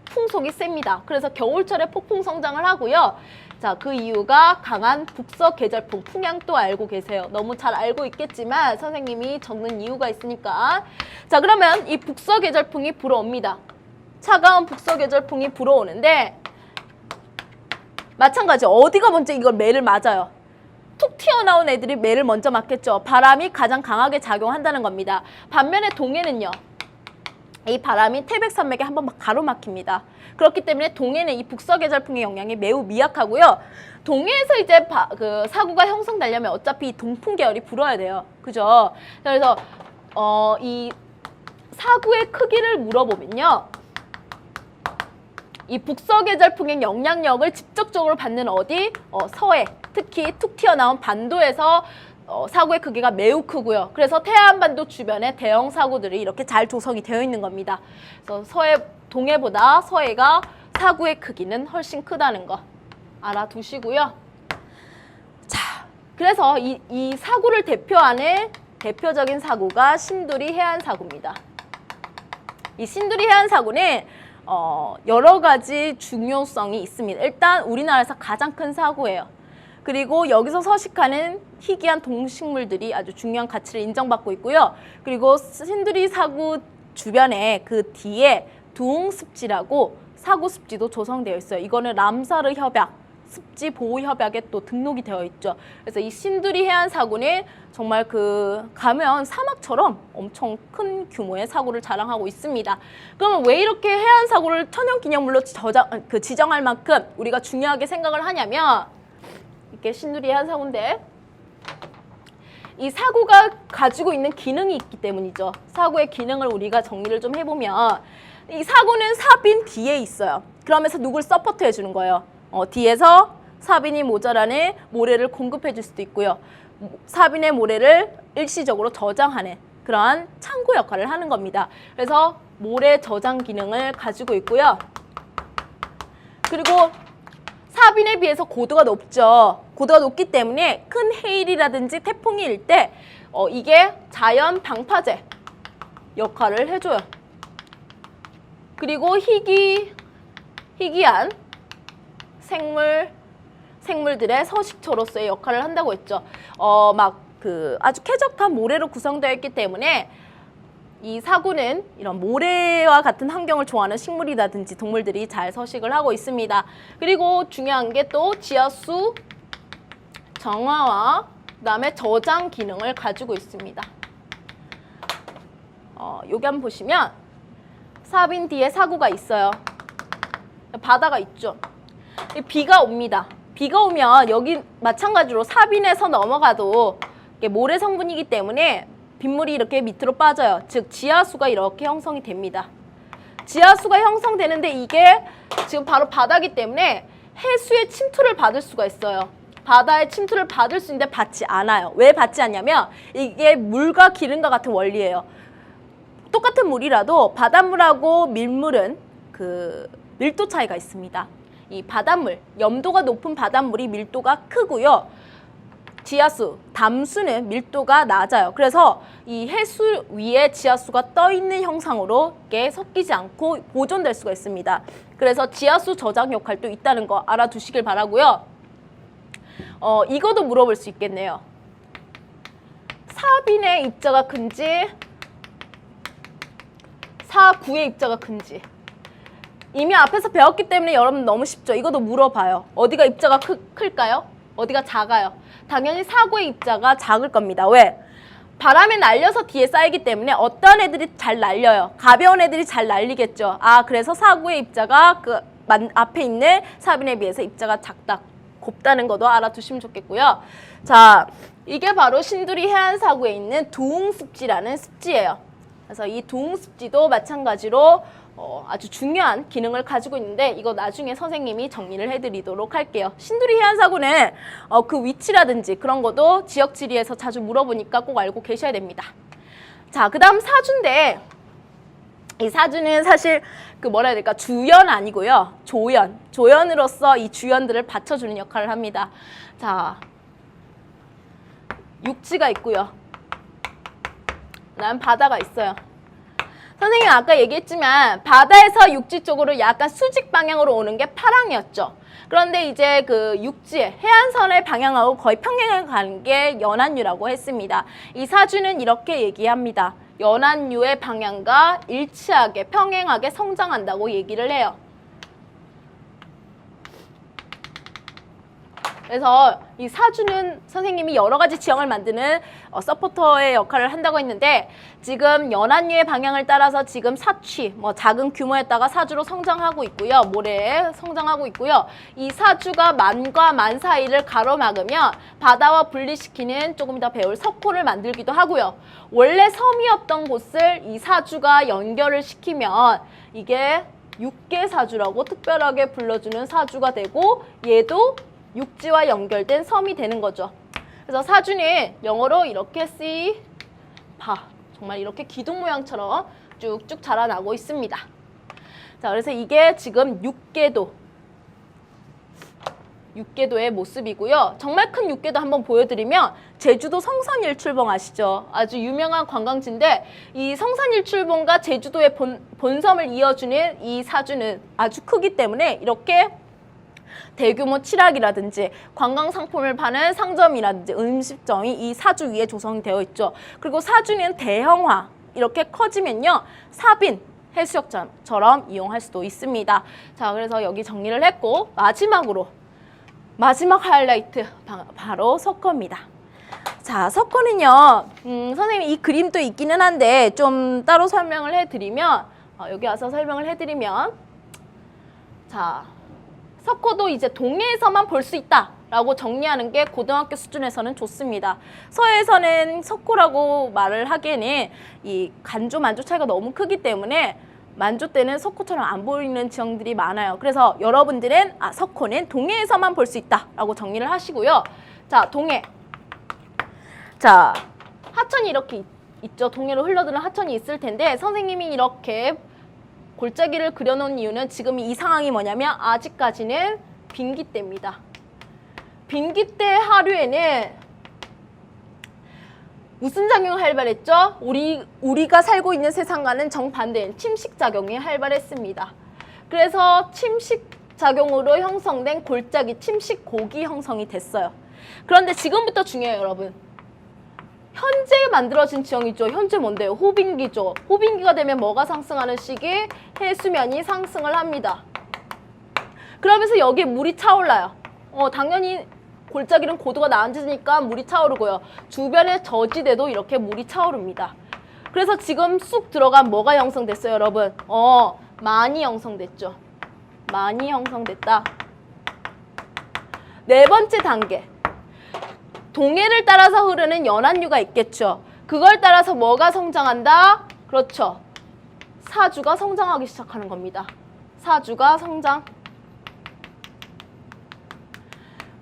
S1: 풍속이 셉니다. 그래서 겨울철에 폭풍 성장을 하고요. 자, 그 이유가 강한 북서 계절풍, 풍향도 알고 계세요. 너무 잘 알고 있겠지만 선생님이 적는 이유가 있으니까. 자, 그러면 이 북서 계절풍이 불어옵니다. 차가운 북서 계절풍이 불어오는데 마찬가지 어디가 먼저 이걸 매를 맞아요. 툭 튀어나온 애들이 매를 먼저 맞겠죠. 바람이 가장 강하게 작용한다는 겁니다. 반면에 동해는요. 이 바람이 태백산맥에 한번 막 가로막힙니다. 그렇기 때문에 동해는 이 북서 계절풍의 영향이 매우 미약하고요. 동해에서 이제 그 사구가 형성되려면 어차피 동풍 계열이 불어야 돼요. 그죠? 그래서 이 사구의 크기를 물어보면요. 이 북서 계절풍의 영향력을 직접적으로 받는 어디? 서해, 특히 툭 튀어나온 반도에서 사구의 크기가 매우 크고요. 그래서 태안반도 주변에 대형 사구들이 이렇게 잘 조성이 되어 있는 겁니다. 그래서 동해보다 서해가 사구의 크기는 훨씬 크다는 거 알아두시고요. 자, 그래서 이 사구를 대표하는 대표적인 사구가 신두리 해안사구입니다. 이 신두리 해안사구는 여러 가지 중요성이 있습니다. 일단 우리나라에서 가장 큰 사구예요. 그리고 여기서 서식하는 희귀한 동식물들이 아주 중요한 가치를 인정받고 있고요. 그리고 신두리 사구 주변에 그 뒤에 두웅습지라고 사구 습지도 조성되어 있어요. 이거는 람사르 협약, 습지 보호 협약에 또 등록이 되어 있죠. 그래서 이 신두리 해안 사구는 정말 가면 사막처럼 엄청 큰 규모의 사구를 자랑하고 있습니다. 그러면 왜 이렇게 해안 사구를 천연기념물로 지정할 만큼 우리가 중요하게 생각을 하냐면, 이게 신두리 해안 사구인데 이 사구가 가지고 있는 기능이 있기 때문이죠. 사구의 기능을 우리가 정리를 좀 해보면, 이 사구는 사빈 뒤에 있어요. 그러면서 누굴 서포트 해주는 거예요. 뒤에서 사빈이 모자라는 모래를 공급해 줄 수도 있고요. 사빈의 모래를 일시적으로 저장하는 그러한 창고 역할을 하는 겁니다. 그래서 모래 저장 기능을 가지고 있고요. 그리고 사빈에 비해서 고도가 높죠. 고도가 높기 때문에 큰 해일이라든지 태풍이 일 때 이게 자연 방파제 역할을 해줘요. 그리고 희귀한 생물들의 서식처로서의 역할을 한다고 했죠. 아주 쾌적한 모래로 구성되어 있기 때문에 이 사구는 이런 모래와 같은 환경을 좋아하는 식물이라든지 동물들이 잘 서식을 하고 있습니다. 그리고 중요한 게 또 지하수 정화와 그다음에 저장 기능을 가지고 있습니다. 여기 한번 보시면 사빈 뒤에 사구가 있어요. 바다가 있죠. 비가 옵니다. 비가 오면 여기 마찬가지로 사빈에서 넘어가도 모래 성분이기 때문에 빗물이 이렇게 밑으로 빠져요. 즉 지하수가 이렇게 형성이 됩니다. 지하수가 형성되는데 이게 지금 바로 바다기 때문에 해수의 침투를 받을 수가 있어요. 바다의 침투를 받을 수 있는데 받지 않아요. 왜 받지 않냐면 이게 물과 기름과 같은 원리예요. 똑같은 물이라도 바닷물하고 밀물은 밀도 차이가 있습니다. 이 바닷물, 염도가 높은 바닷물이 밀도가 크고요. 지하수, 담수는 밀도가 낮아요. 그래서 이 해수 위에 지하수가 떠 있는 형상으로 이게 섞이지 않고 보존될 수가 있습니다. 그래서 지하수 저장 역할도 있다는 거 알아두시길 바라고요. 이것도 물어볼 수 있겠네요. 사빈의 입자가 큰지 사구의 입자가 큰지. 이미 앞에서 배웠기 때문에 여러분 너무 쉽죠. 이것도 물어봐요. 어디가 입자가 클까요? 어디가 작아요? 당연히 사구의 입자가 작을 겁니다. 왜? 바람에 날려서 뒤에 쌓이기 때문에 어떤 애들이 잘 날려요? 가벼운 애들이 잘 날리겠죠. 아, 그래서 사구의 입자가 그 앞에 있는 사빈에 비해서 입자가 작다, 곱다는 것도 알아두시면 좋겠고요. 자, 이게 바로 신두리 해안사구에 있는 두웅습지라는 습지예요. 그래서 이 두웅습지도 마찬가지로 아주 중요한 기능을 가지고 있는데 이거 나중에 선생님이 정리를 해드리도록 할게요. 신두리 해안사구는 그 위치라든지 그런 것도 지역지리에서 자주 물어보니까 꼭 알고 계셔야 됩니다. 자, 그 다음 사주인데 이 사주는 사실 그 뭐라 해야 될까, 주연 아니고요, 조연. 조연으로서 이 주연들을 받쳐주는 역할을 합니다. 자, 육지가 있고요. 그다음 바다가 있어요. 선생님 아까 얘기했지만 바다에서 육지 쪽으로 약간 수직 방향으로 오는 게 파랑이었죠. 그런데 이제 그 육지에 해안선의 방향하고 거의 평행을 가는 게 연안유라고 했습니다. 이 사주는 이렇게 얘기합니다. 연안유의 방향과 일치하게 평행하게 성장한다고 얘기를 해요. 그래서 이 사주는 선생님이 여러 가지 지형을 만드는 서포터의 역할을 한다고 했는데 지금 연안유의 방향을 따라서 지금 사취, 작은 규모였다가 사주로 성장하고 있고요. 모래에 성장하고 있고요. 이 사주가 만과 만 사이를 가로막으며 바다와 분리시키는 조금 이따 배울 석호를 만들기도 하고요. 원래 섬이었던 곳을 이 사주가 연결을 시키면 이게 육계사주라고 특별하게 불러주는 사주가 되고 얘도 육지와 연결된 섬이 되는 거죠. 그래서 사주는 영어로 이렇게 정말 이렇게 기둥 모양처럼 쭉쭉 자라나고 있습니다. 자, 그래서 이게 지금 육계도의 모습이고요. 정말 큰 육계도 한번 보여드리면 제주도 성산일출봉 아시죠? 아주 유명한 관광지인데 이 성산일출봉과 제주도의 본섬을 이어주는 이 사주는 아주 크기 때문에 이렇게 대규모 칠학이라든지 관광상품을 파는 상점이라든지 음식점이 이 사주 위에 조성이 되어 있죠. 그리고 사주는 대형화, 이렇게 커지면요 사빈 해수욕장처럼 이용할 수도 있습니다. 자, 그래서 여기 정리를 했고 마지막 하이라이트 바로 석호입니다. 자, 석호는요 선생님이 이 그림도 있기는 한데 좀 따로 설명을 해드리면 여기 와서 설명을 해드리면 자, 석호도 이제 동해에서만 볼 수 있다라고 정리하는 게 고등학교 수준에서는 좋습니다. 서해에서는 석호라고 말을 하기에는 이 간조, 만조 차이가 너무 크기 때문에 만조 때는 석호처럼 안 보이는 지형들이 많아요. 그래서 여러분들은 석호는 동해에서만 볼 수 있다라고 정리를 하시고요. 자, 동해. 자, 하천이 이렇게 있죠. 동해로 흘러드는 하천이 있을 텐데 선생님이 이렇게 골짜기를 그려놓은 이유는 지금 이 상황이 뭐냐면 아직까지는 빙기 때입니다. 빙기 때 하류에는 무슨 작용이 활발했죠? 우리가 살고 있는 세상과는 정반대인 침식작용이 활발했습니다. 그래서 침식작용으로 형성된 골짜기, 침식고기 형성이 됐어요. 그런데 지금부터 중요해요, 여러분. 현재 만들어진 지형이죠. 현재 뭔데요? 호빙기죠. 호빙기가 되면 뭐가 상승하는 시기? 해수면이 상승을 합니다. 그러면서 여기에 물이 차올라요. 당연히 골짜기는 고도가 낮으니까 물이 차오르고요. 주변의 저지대도 이렇게 물이 차오릅니다. 그래서 지금 쑥 들어간 뭐가 형성됐어요, 여러분? 만이 형성됐죠. 만이 형성됐다. 네 번째 단계. 동해를 따라서 흐르는 연안유가 있겠죠. 그걸 따라서 뭐가 성장한다? 그렇죠. 사주가 성장하기 시작하는 겁니다. 사주가 성장.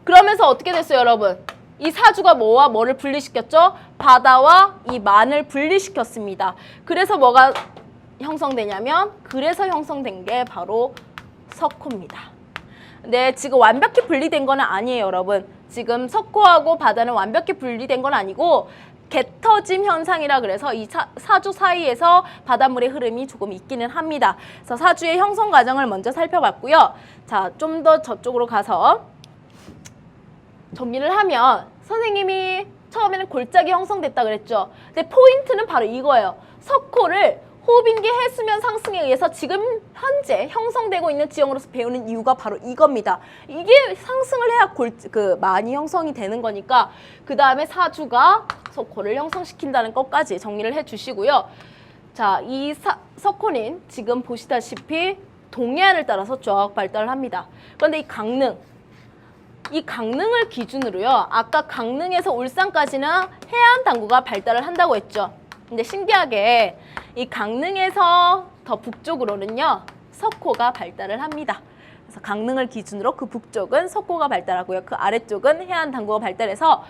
S1: 그러면서 어떻게 됐어요, 여러분? 이 사주가 뭐와 뭐를 분리시켰죠? 바다와 이 만을 분리시켰습니다. 그래서 뭐가 형성되냐면 그래서 형성된 게 바로 석호입니다. 근데 지금 완벽히 분리된 건 아니에요, 여러분. 지금 석호하고 바다는 완벽히 분리된 건 아니고 갯터짐 현상이라 그래서 이 사주 사이에서 바닷물의 흐름이 조금 있기는 합니다. 그래서 사주의 형성 과정을 먼저 살펴봤고요. 자, 좀 더 저쪽으로 가서 정리를 하면 선생님이 처음에는 골짜기 형성됐다 그랬죠. 근데 포인트는 바로 이거예요. 석호를 호흡인기 해수면 상승에 의해서 지금 현재 형성되고 있는 지형으로서 배우는 이유가 바로 이겁니다. 이게 상승을 해야 많이 형성이 되는 거니까 그 다음에 사주가 석호를 형성시킨다는 것까지 정리를 해주시고요. 자, 이 석호는 지금 보시다시피 동해안을 따라서 쭉 발달을 합니다. 그런데 이 강릉을 기준으로요. 아까 강릉에서 울산까지는 해안 당구가 발달을 한다고 했죠. 근데 신기하게 이 강릉에서 더 북쪽으로는요. 석호가 발달을 합니다. 그래서 강릉을 기준으로 그 북쪽은 석호가 발달하고요. 그 아래쪽은 해안 당구가 발달해서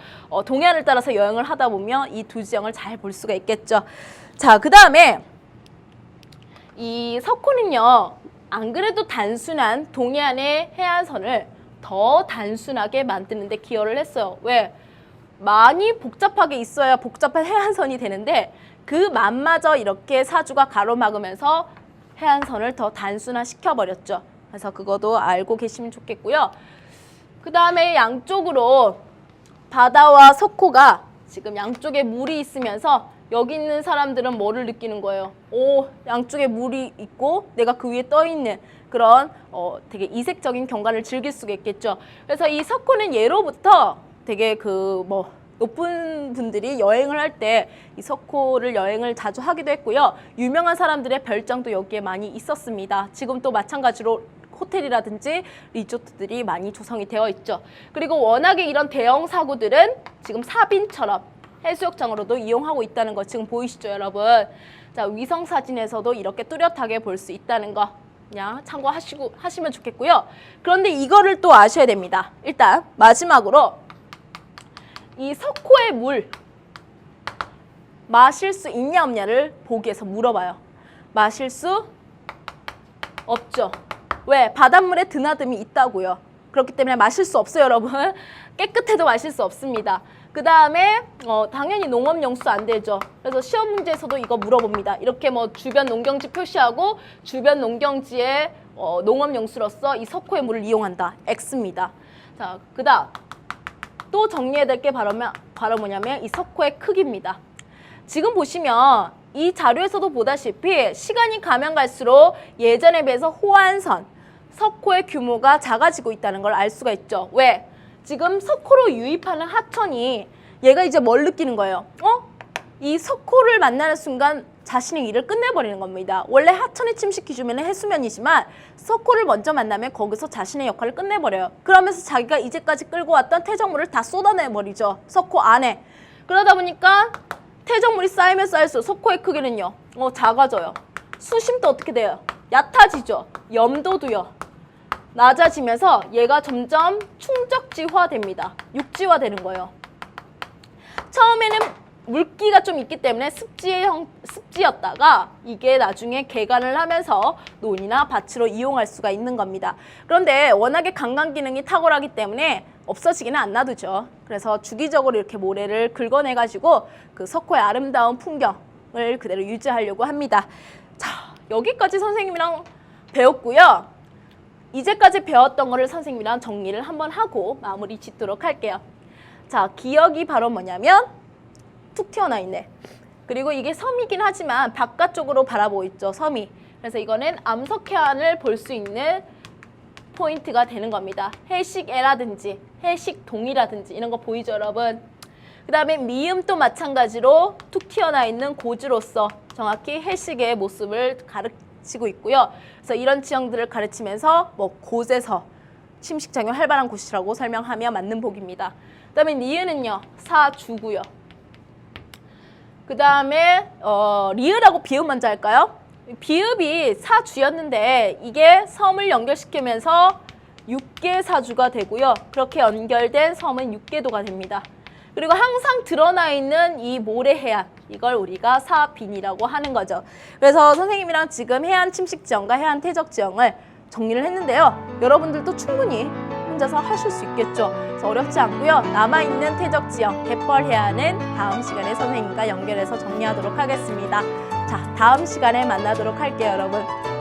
S1: 동해안을 따라서 여행을 하다 보면 이 두 지형을 잘 볼 수가 있겠죠. 자, 그 다음에 이 석호는요. 안 그래도 단순한 동해안의 해안선을 더 단순하게 만드는 데 기여를 했어요. 왜? 많이 복잡하게 있어야 복잡한 해안선이 되는데 그 맛마저 이렇게 사주가 가로막으면서 해안선을 더 단순화시켜버렸죠. 그래서 그것도 알고 계시면 좋겠고요. 그 다음에 양쪽으로 바다와 석호가 지금 양쪽에 물이 있으면서 여기 있는 사람들은 뭐를 느끼는 거예요? 오, 양쪽에 물이 있고 내가 그 위에 떠 있는 그런 되게 이색적인 경관을 즐길 수가 있겠죠. 그래서 이 석호는 예로부터 되게 높은 분들이 여행을 할 때 이 석호를 여행을 자주 하기도 했고요. 유명한 사람들의 별장도 여기에 많이 있었습니다. 지금 또 마찬가지로 호텔이라든지 리조트들이 많이 조성이 되어 있죠. 그리고 워낙에 이런 대형 사고들은 지금 사빈처럼 해수욕장으로도 이용하고 있다는 거 지금 보이시죠, 여러분? 자, 위성 사진에서도 이렇게 뚜렷하게 볼 수 있다는 거 그냥 참고하시면 좋겠고요. 그런데 이거를 또 아셔야 됩니다. 일단 마지막으로 이 석호의 물 마실 수 있냐 없냐를 보기에서 물어봐요. 마실 수 없죠. 왜? 바닷물에 드나듦이 있다고요. 그렇기 때문에 마실 수 없어요, 여러분. 깨끗해도 마실 수 없습니다. 그 다음에 당연히 농업용수 안 되죠. 그래서 시험 문제에서도 이거 물어봅니다. 이렇게 주변 농경지 표시하고 주변 농경지에 농업용수로서 이 석호의 물을 이용한다. X입니다. 자, 그 다음 또 정리해야 될 게 바로 뭐냐면 이 석호의 크기입니다. 지금 보시면 이 자료에서도 보다시피 시간이 가면 갈수록 예전에 비해서 호안선, 석호의 규모가 작아지고 있다는 걸 알 수가 있죠. 왜? 지금 석호로 유입하는 하천이 얘가 이제 뭘 느끼는 거예요? 이 석호를 만나는 순간 자신의 일을 끝내버리는 겁니다. 원래 하천의 침식 기준은 해수면이지만 석호를 먼저 만나면 거기서 자신의 역할을 끝내버려요. 그러면서 자기가 이제까지 끌고 왔던 퇴적물을 다 쏟아내버리죠. 석호 안에. 그러다 보니까 퇴적물이 쌓이면 쌓일수록 석호의 크기는요. 작아져요. 수심도 어떻게 돼요? 얕아지죠. 염도도요. 낮아지면서 얘가 점점 충적지화 됩니다. 육지화 되는 거예요. 처음에는 물기가 좀 있기 때문에 습지였다가 이게 나중에 개간을 하면서 논이나 밭으로 이용할 수가 있는 겁니다. 그런데 워낙에 관광 기능이 탁월하기 때문에 없어지기는 안 놔두죠. 그래서 주기적으로 이렇게 모래를 긁어내가지고 그 석호의 아름다운 풍경을 그대로 유지하려고 합니다. 자, 여기까지 선생님이랑 배웠고요. 이제까지 배웠던 거를 선생님이랑 정리를 한번 하고 마무리 짓도록 할게요. 자, 기억이 바로 뭐냐면 툭 튀어나와 있네. 그리고 이게 섬이긴 하지만 바깥쪽으로 바라보이죠, 섬이. 그래서 이거는 암석해안을 볼 수 있는 포인트가 되는 겁니다. 해식애라든지 해식동이라든지 이런 거 보이죠, 여러분? 그 다음에 미음도 마찬가지로 툭 튀어나와 있는 고지로서 정확히 해식의 모습을 가르치고 있고요. 그래서 이런 지형들을 가르치면서 곳에서 침식장이 활발한 곳이라고 설명하면 맞는 복입니다. 그 다음에 니은은요, 사주고요. 그 다음에 리을하고 비읍 먼저 할까요? 비읍이 사주였는데 이게 섬을 연결시키면서 육계사주가 되고요. 그렇게 연결된 섬은 육계도가 됩니다. 그리고 항상 드러나 있는 이 모래해안, 이걸 우리가 사빈이라고 하는 거죠. 그래서 선생님이랑 지금 해안 침식지형과 해안 퇴적지형을 정리를 했는데요. 여러분들도 충분히 혼자서 하실 수 있겠죠. 그래서 어렵지 않고요. 남아있는 퇴적지형, 갯벌해안은 다음 시간에 선생님과 연결해서 정리하도록 하겠습니다. 자, 다음 시간에 만나도록 할게요, 여러분.